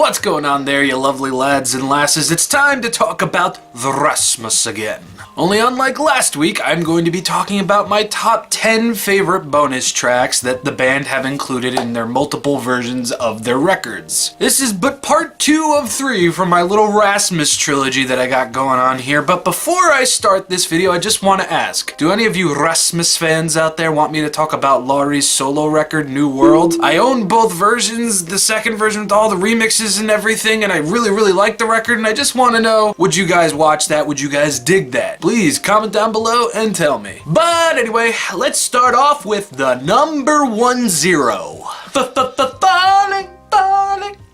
What's going on there, you lovely lads and lasses? It's time to talk about the Rasmus again. Only unlike last week, I'm going to be talking about my top 10 favorite bonus tracks that the band have included in their multiple versions of their records. This is but part 2 of 3 from my little Rasmus trilogy that I got going on here, but before I start this video, I just want to ask, do any of you Rasmus fans out there want me to talk about Lauri's solo record, New World? I own both versions, the second version with all the remixes and everything, and I really like the record, and I just want to know, would you guys watch that? Would you guys dig that? Please comment down below and tell me. But anyway, let's start off with the number 10.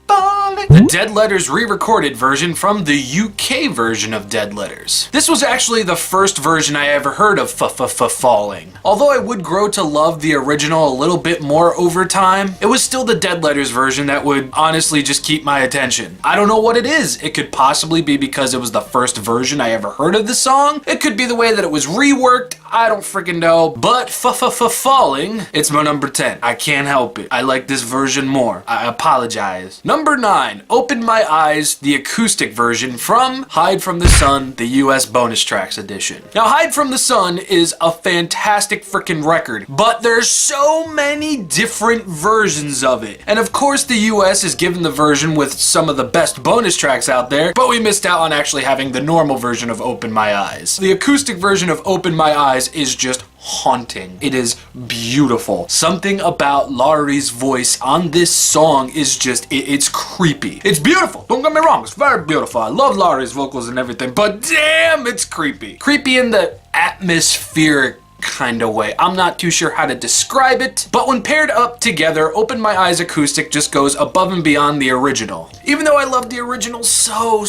Falling. The Dead Letters re-recorded version from the UK version of Dead Letters. This was actually the first version I ever heard of Falling. Although I would grow to love the original a little bit more over time, it was still the Dead Letters version that would honestly just keep my attention. I don't know what it is. It could possibly be because it was the first version I ever heard of the song. It could be the way that it was reworked. I don't freaking know. But Falling, it's my number 10. I can't help it. I like this version more. I apologize. Number 9, Open My Eyes, the acoustic version from Hide from the Sun, the US bonus tracks edition. Now, Hide from the Sun is a fantastic freaking record, but there's so many different versions of it. And of course, the US is given the version with some of the best bonus tracks out there, but we missed out on actually having the normal version of Open My Eyes. The acoustic version of Open My Eyes is just haunting. It is beautiful. Something about Lauri's voice on this song is just, it's creepy. It's beautiful. Don't get me wrong. It's very beautiful. I love Lauri's vocals and everything, but damn, it's creepy. Creepy in the atmospheric kind of way. I'm not too sure how to describe it, but when paired up together, Open My Eyes acoustic just goes above and beyond the original. Even though I love the original so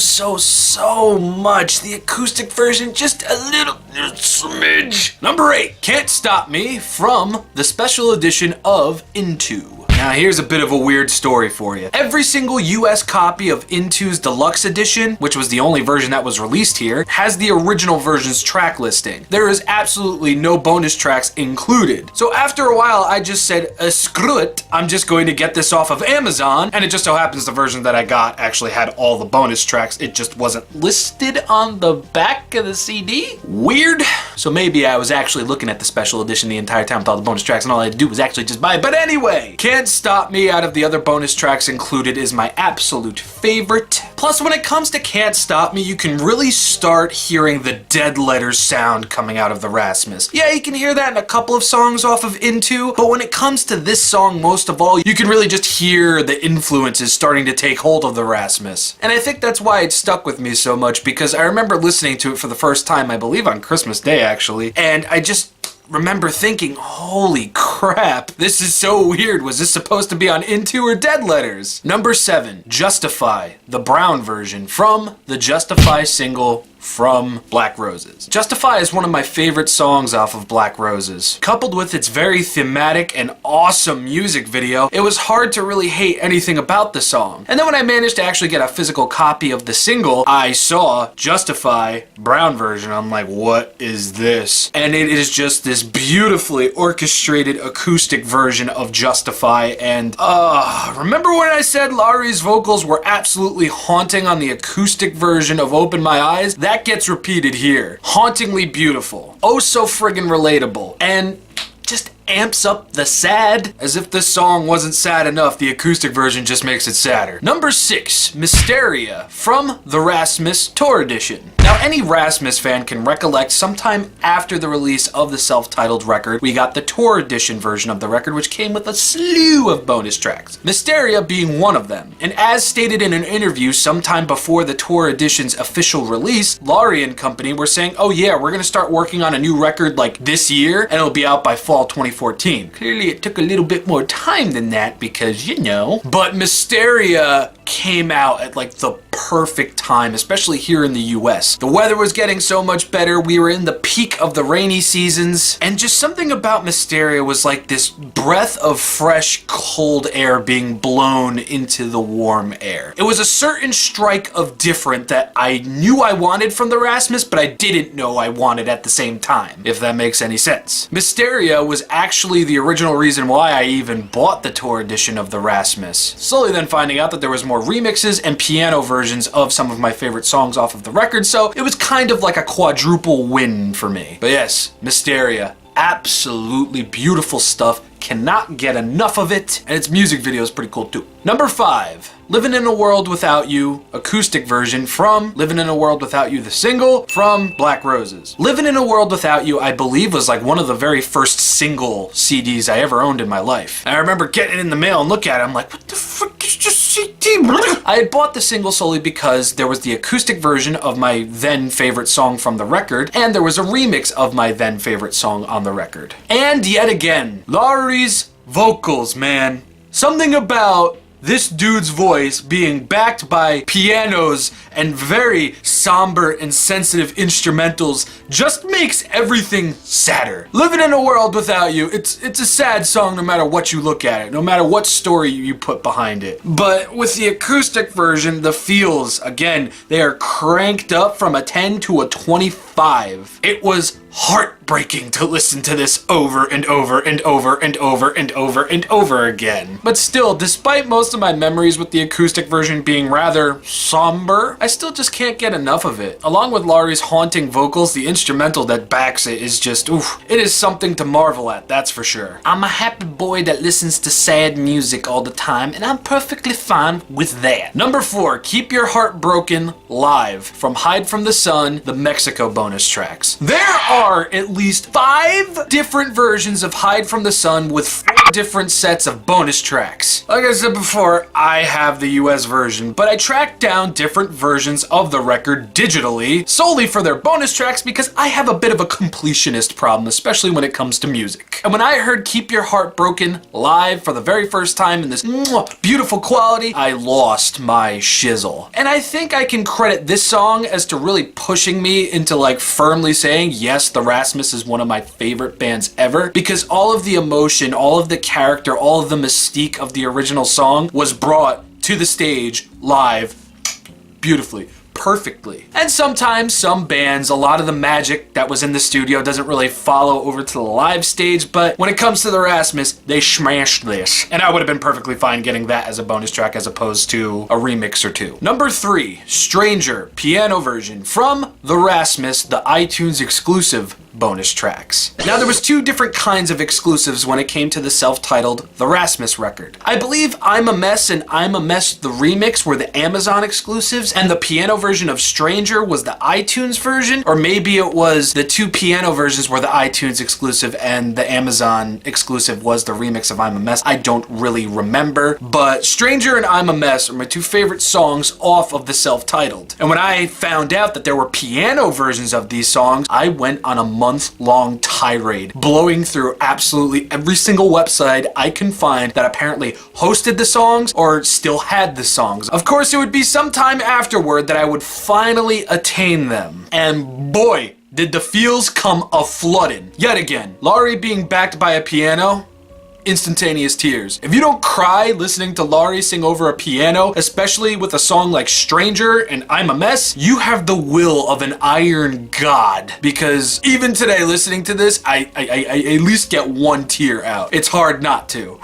much, the acoustic version just a little smidge. Number 8, Can't Stop Me from the special edition of Into. Now here's a bit of a weird story for you. Every single US copy of Into's Deluxe Edition, which was the only version that was released here, has the original version's track listing. There is absolutely no bonus tracks included. So after a while, I just said, screw it, I'm just going to get this off of Amazon, and it just so happens the version that I got actually had all the bonus tracks. It just wasn't listed on the back of the CD. Weird. So maybe I was actually looking at the special edition the entire time with all the bonus tracks, and all I had to do was actually just buy it. But anyway, Can't Stop Me out of the other bonus tracks included is my absolute favorite. Plus, when it comes to Can't Stop Me, you can really start hearing the Dead Letters sound coming out of the Rasmus. Yeah, you can hear that in a couple of songs off of Into, but when it comes to this song most of all, you can really just hear the influences starting to take hold of the Rasmus. And I think that's why it stuck with me so much, because I remember listening to it for the first time, I believe on Christmas Day actually, and I just remember thinking, holy crap, this is so weird. Was this supposed to be on Into or Dead Letters? Number 7, Justify, the Brown version from the Justify single from Black Roses. Justify is one of my favorite songs off of Black Roses. Coupled with its very thematic and awesome music video, it was hard to really hate anything about the song. And then when I managed to actually get a physical copy of the single, I saw Justify, Brown version. I'm like, what is this? And it is just this beautifully orchestrated acoustic version of Justify, and remember when I said Lauri's vocals were absolutely haunting on the acoustic version of Open My Eyes? That gets repeated here. Hauntingly beautiful. Oh so friggin' relatable. And just amps up the sad. As if this song wasn't sad enough, the acoustic version just makes it sadder. Number 6, Mysteria from the Rasmus Tour Edition. Now, any Rasmus fan can recollect sometime after the release of the self-titled record, we got the Tour Edition version of the record, which came with a slew of bonus tracks, Mysteria being one of them. And as stated in an interview sometime before the Tour Edition's official release, Lauri and company were saying, oh yeah, we're gonna start working on a new record like this year, and it'll be out by fall 2014. Clearly it took a little bit more time than that because, you know. But Mysteria came out at like the perfect time, especially here in the US. The weather was getting so much better, we were in the peak of the rainy seasons, and just something about Mysteria was like this breath of fresh, cold air being blown into the warm air. It was a certain strike of different that I knew I wanted from the Rasmus, but I didn't know I wanted at the same time, if that makes any sense. Mysteria was actually the original reason why I even bought the tour edition of the Rasmus. Slowly then finding out that there was more remixes and piano versions of some of my favorite songs off of the record, so it was kind of like a quadruple win for me. But yes, Mysteria, absolutely beautiful stuff. Cannot get enough of it, and its music video is pretty cool too. Number 5, Living in a World Without You, acoustic version from Living in a World Without You, the single from Black Roses. Living in a World Without You, I believe, was like one of the very first single CDs I ever owned in my life. And I remember getting it in the mail and looking at it, I'm like, what the frick is this CD? I had bought the single solely because there was the acoustic version of my then favorite song from the record, and there was a remix of my then favorite song on the record. And yet again, Lauri's vocals, man. Something about this dude's voice being backed by pianos and very somber and sensitive instrumentals just makes everything sadder. Living in a World Without You, it's a sad song no matter what you look at it, no matter what story you put behind it. But with the acoustic version, the feels, again, they are cranked up from a 10 to a 25. It was heartbreaking to listen to this over and over and over and over and over and over again. But still, despite most of my memories with the acoustic version being rather somber, I still just can't get enough of it. Along with Lauri's haunting vocals, the instrumental that backs it is just, oof, it is something to marvel at, that's for sure. I'm a happy boy that listens to sad music all the time, and I'm perfectly fine with that. Number 4, Keep Your Heart Broken live from Hide from the Sun, the Mexico bonus tracks. There are at least 5 different versions of Hide from the Sun with 4 different sets of bonus tracks. Like I said before, I have the US version, but I tracked down different versions of the record digitally solely for their bonus tracks because I have a bit of a completionist problem, especially when it comes to music. And when I heard Keep Your Heart Broken live for the very first time in this beautiful quality, I lost my shizzle. And I think I can credit this song as to really pushing me into like firmly saying, yes, the Rasmus is one of my favorite bands ever, because all of the emotion, all of the character, all of the mystique of the original song was brought to the stage live beautifully, perfectly. And sometimes some bands, a lot of the magic that was in the studio doesn't really follow over to the live stage, but when it comes to the Rasmus, they smashed this. And I would have been perfectly fine getting that as a bonus track as opposed to a remix or two. Number 3, Stranger, piano version from the Rasmus, the iTunes exclusive bonus tracks. Now there was 2 different kinds of exclusives when it came to the self-titled The Rasmus record. I believe I'm a Mess and I'm a Mess the remix were the Amazon exclusives, and the piano version of Stranger was the iTunes version, or maybe it was the 2 piano versions were the iTunes exclusive and the Amazon exclusive was the remix of I'm a Mess. I don't really remember, but Stranger and I'm a Mess are my 2 favorite songs off of the self-titled. And when I found out that there were piano versions of these songs, I went on a month-long tirade, blowing through absolutely every single website I can find that apparently hosted the songs or still had the songs. Of course, it would be sometime afterward that I would finally attain them. And boy, did the feels come a-flooding. Yet again, Lauri being backed by a piano, instantaneous tears. If you don't cry listening to Lauri sing over a piano, especially with a song like Stranger and I'm a Mess, you have the will of an iron god. Because even today listening to this, I at least get 1 tear out. It's hard not to.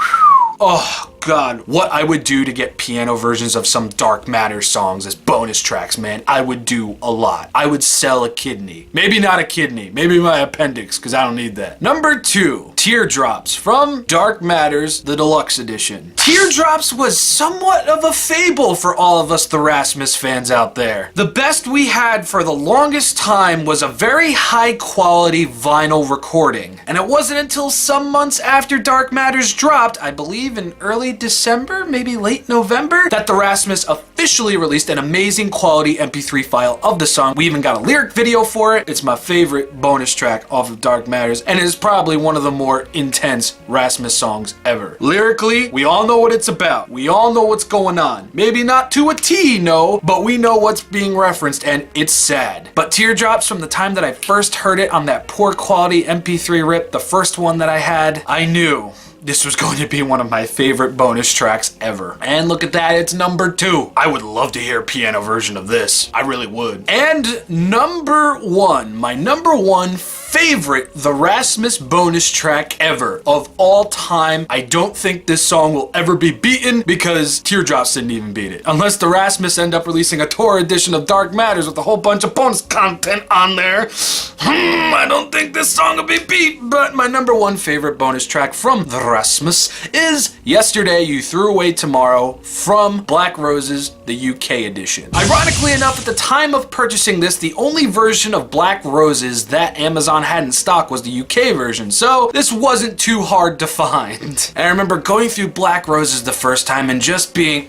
Oh God, what I would do to get piano versions of some Dark Matter songs as bonus tracks, man. I would do a lot. I would sell a kidney. Maybe not a kidney, maybe my appendix, because I don't need that. Number 2, Teardrops from Dark Matters, the deluxe edition. Teardrops was somewhat of a fable for all of us the Rasmus fans out there. The best we had for the longest time was a very high quality vinyl recording. And it wasn't until some months after Dark Matters dropped, I believe in early December, maybe late November, that the Rasmus officially released an amazing quality MP3 file of the song. We even got a lyric video for it. It's my favorite bonus track off of Dark Matters, and it is probably one of the more more intense Rasmus songs ever. Lyrically, we all know what it's about. We all know what's going on. Maybe not to a T, no, but we know what's being referenced, and it's sad. But Teardrops, from the time that I first heard it on that poor quality MP3 rip, the first one that I had, I knew this was going to be one of my favorite bonus tracks ever. And look at that, it's number 2. I would love to hear a piano version of this. I really would. And number 1, my number 1 favorite The Rasmus bonus track ever of all time. I don't think this song will ever be beaten because Teardrops didn't even beat it. Unless The Rasmus end up releasing a tour edition of Dark Matters with a whole bunch of bonus content on there. I don't think this song will be beat, but my number 1 favorite bonus track from The Rasmus is Yesterday You Threw Away Tomorrow from Black Roses, the UK edition. Ironically enough, at the time of purchasing this, the only version of Black Roses that Amazon had in stock was the UK version, so this wasn't too hard to find. And I remember going through Black Roses the first time and just being,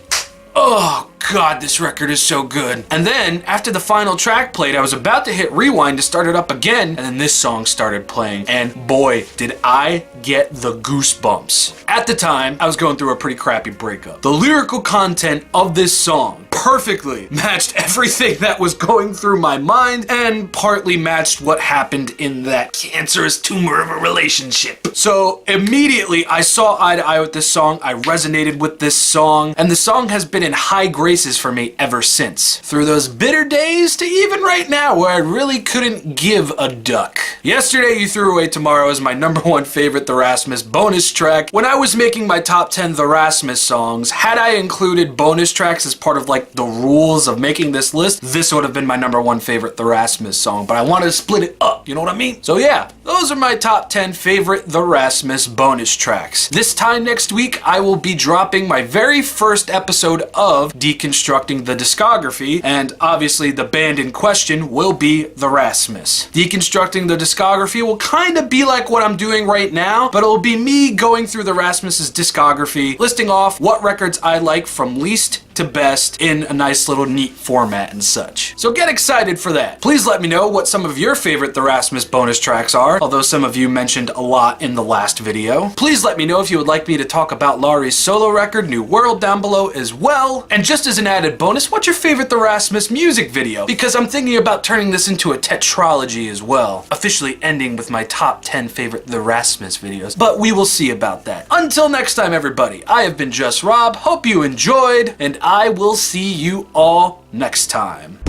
oh God, this record is so good. And then, after the final track played, I was about to hit rewind to start it up again, and then this song started playing, and boy, did I get the goosebumps. At the time, I was going through a pretty crappy breakup. The lyrical content of this song perfectly matched everything that was going through my mind, and partly matched what happened in that cancerous tumor of a relationship. So immediately, I saw eye to eye with this song, I resonated with this song, and the song has been in high graces for me ever since. Through those bitter days to even right now where I really couldn't give a duck. Yesterday You Threw Away Tomorrow is my number 1 favorite The Rasmus bonus track. When I was making my top 10 The Rasmus songs, had I included bonus tracks as part of like the rules of making this list, this would have been my number 1 favorite The Rasmus song, but I wanted to split it up, you know what I mean? So yeah, those are my top 10 favorite The Rasmus bonus tracks. This time next week, I will be dropping my very first episode of Deconstructing the Discography, and obviously the band in question will be The Rasmus. Deconstructing the Discography will kind of be like what I'm doing right now, but it'll be me going through the Rasmus's discography, listing off what records I like from least to best in a nice little neat format and such. So get excited for that. Please let me know what some of your favorite The Rasmus bonus tracks are, although some of you mentioned a lot in the last video. Please let me know if you would like me to talk about Lauri's solo record, New World, down below as well. And just as an added bonus, what's your favorite The Rasmus music video? Because I'm thinking about turning this into a tetralogy as well, officially ending with my top 10 favorite The Rasmus videos, but we will see about that. Until next time, everybody, I have been Just Rob, hope you enjoyed, and I will see you all next time.